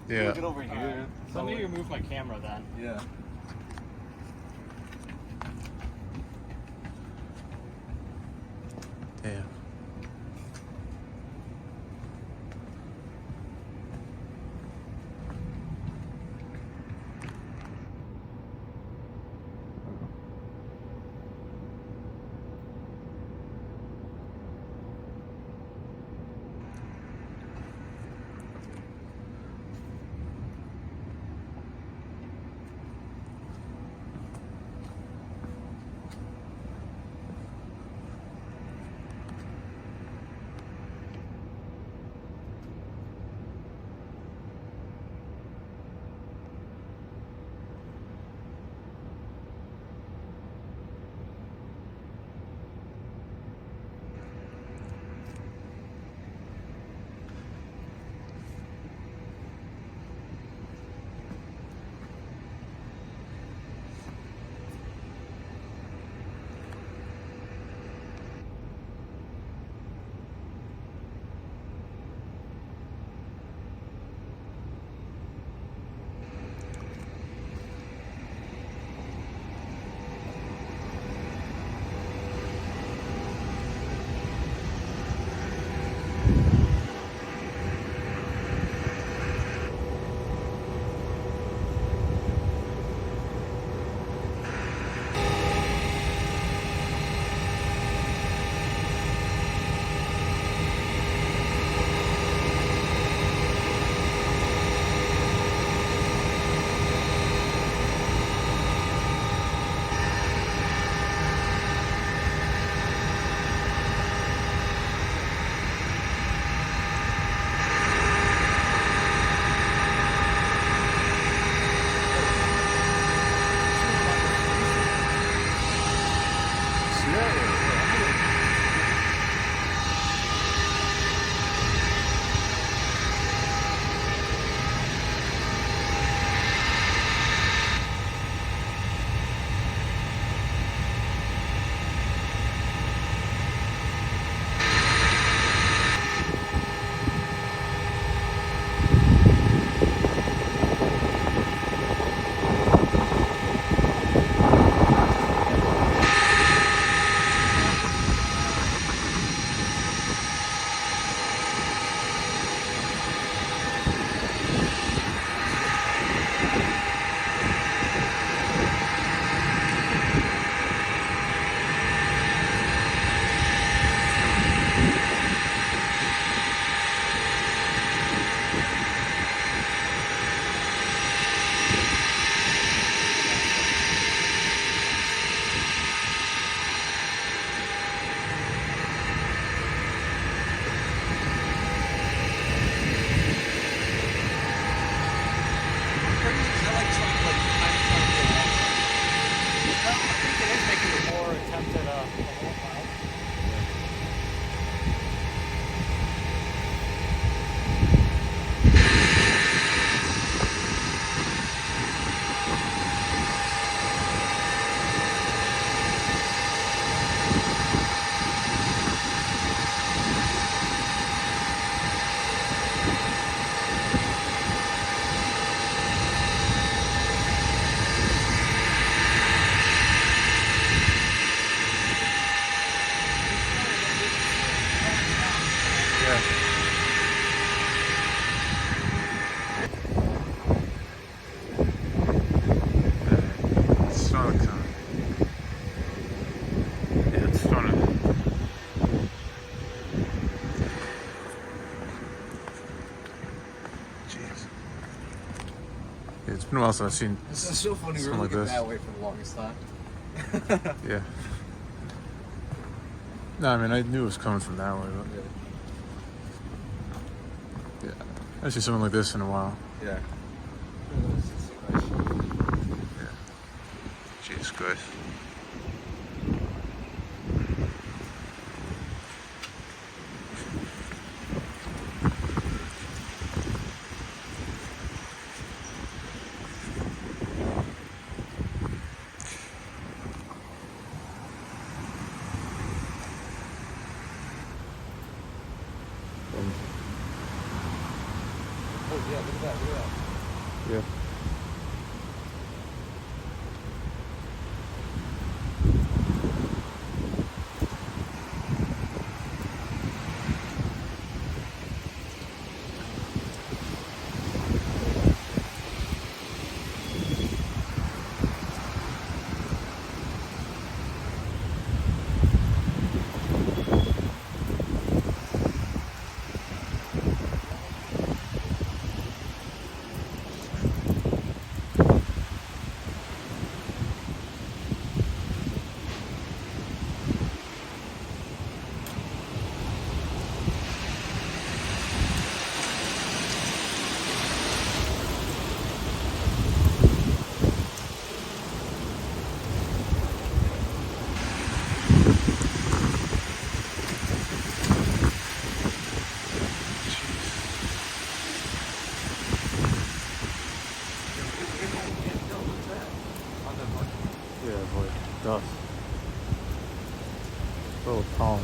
Yeah. Look it over here. So let me remove my camera then. Yeah. Damn. It's been a while since I've seen This is so funny. We were something like looking this. that way for the longest time. Yeah. No, I mean, I knew it was coming from that way, but yeah. I haven't seen something like this in a while. Yeah. Yeah. Jesus Christ. Yeah, look at that. Look at that. Yeah. Yeah, boy. Dust. Little palm.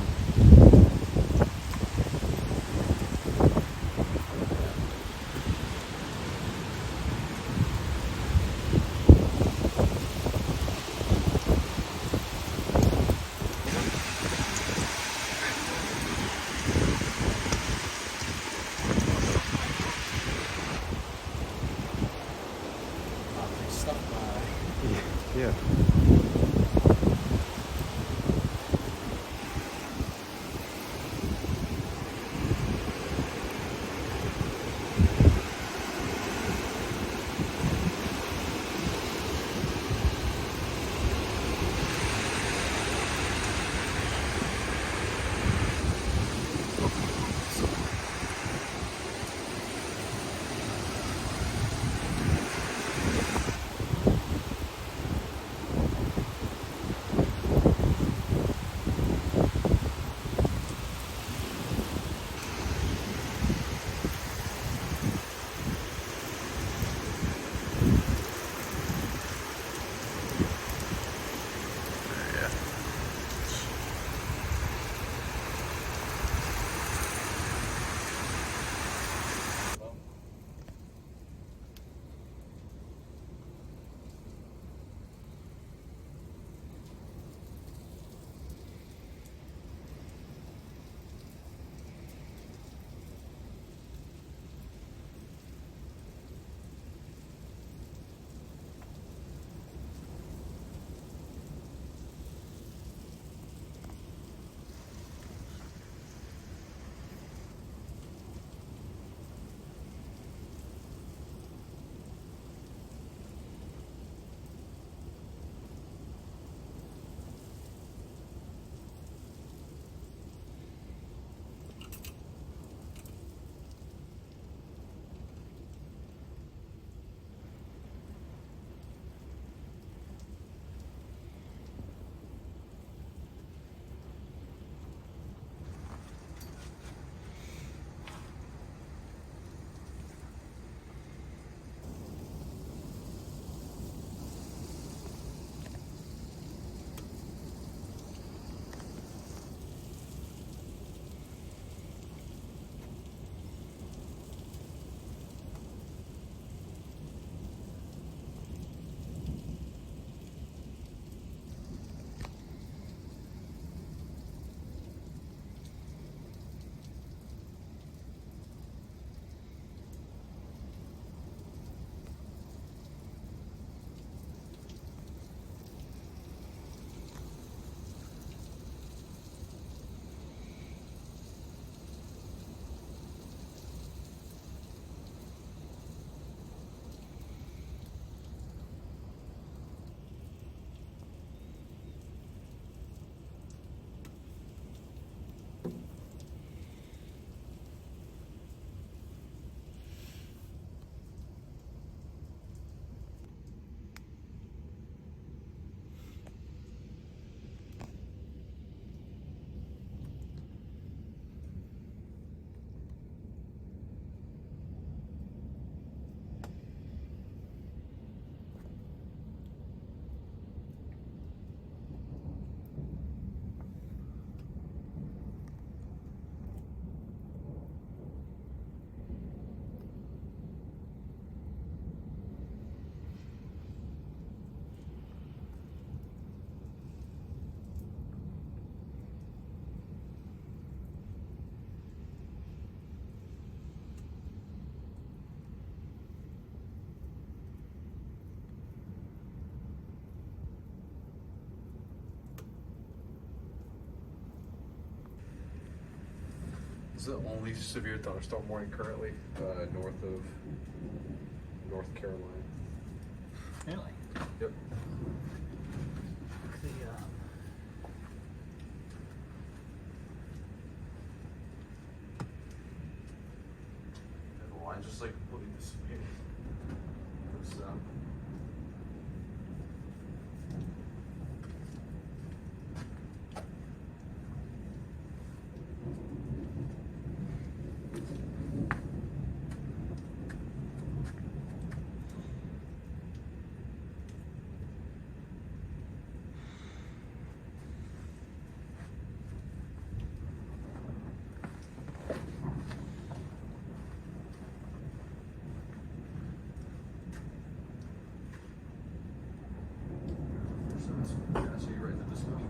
Stuff by. Yeah. It's the only severe thunderstorm warning currently north of North Carolina. Really? Yep. And the line just like fully disappeared. Yeah, so you're right in the discussion.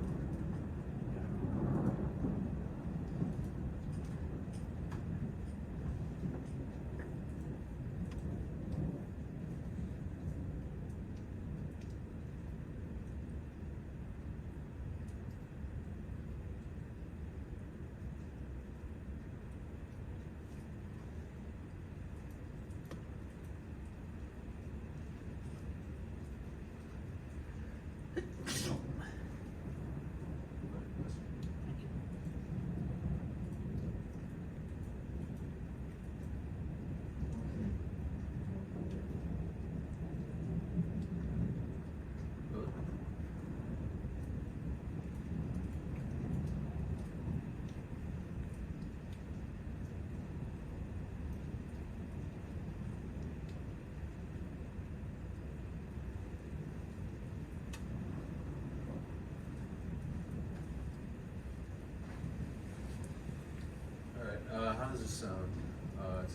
Alright, how does this sound?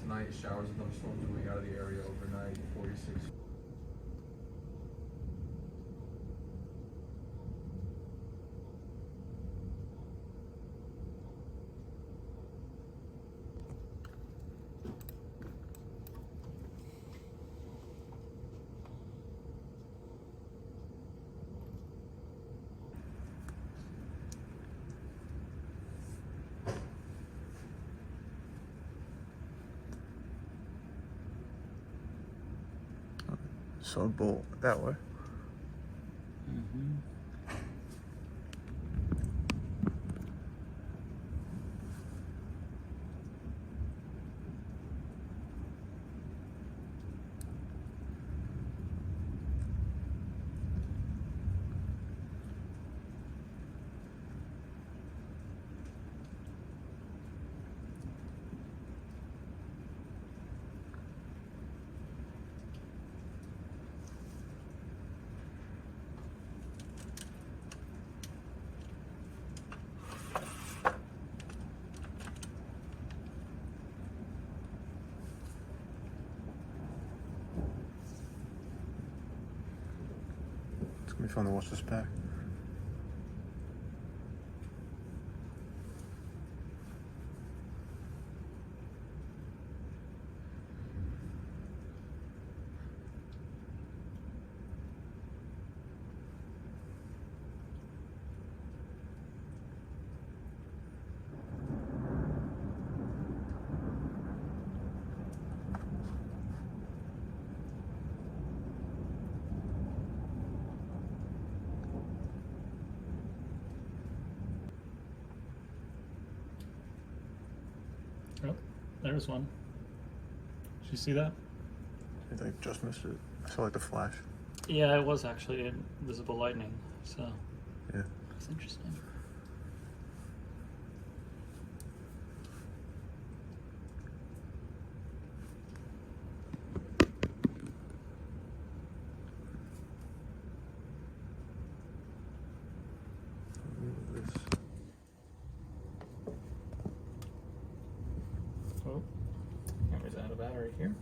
Tonight, showers and thunderstorms moving out of the area overnight, 46. So bolt that way. It's gonna be fun to watch this back. Oh, there's one. Did you see that? I think I just missed it. I saw like the flash. Yeah, it was actually invisible lightning, so Yeah. it's interesting. This. Oh, camera's out of battery here.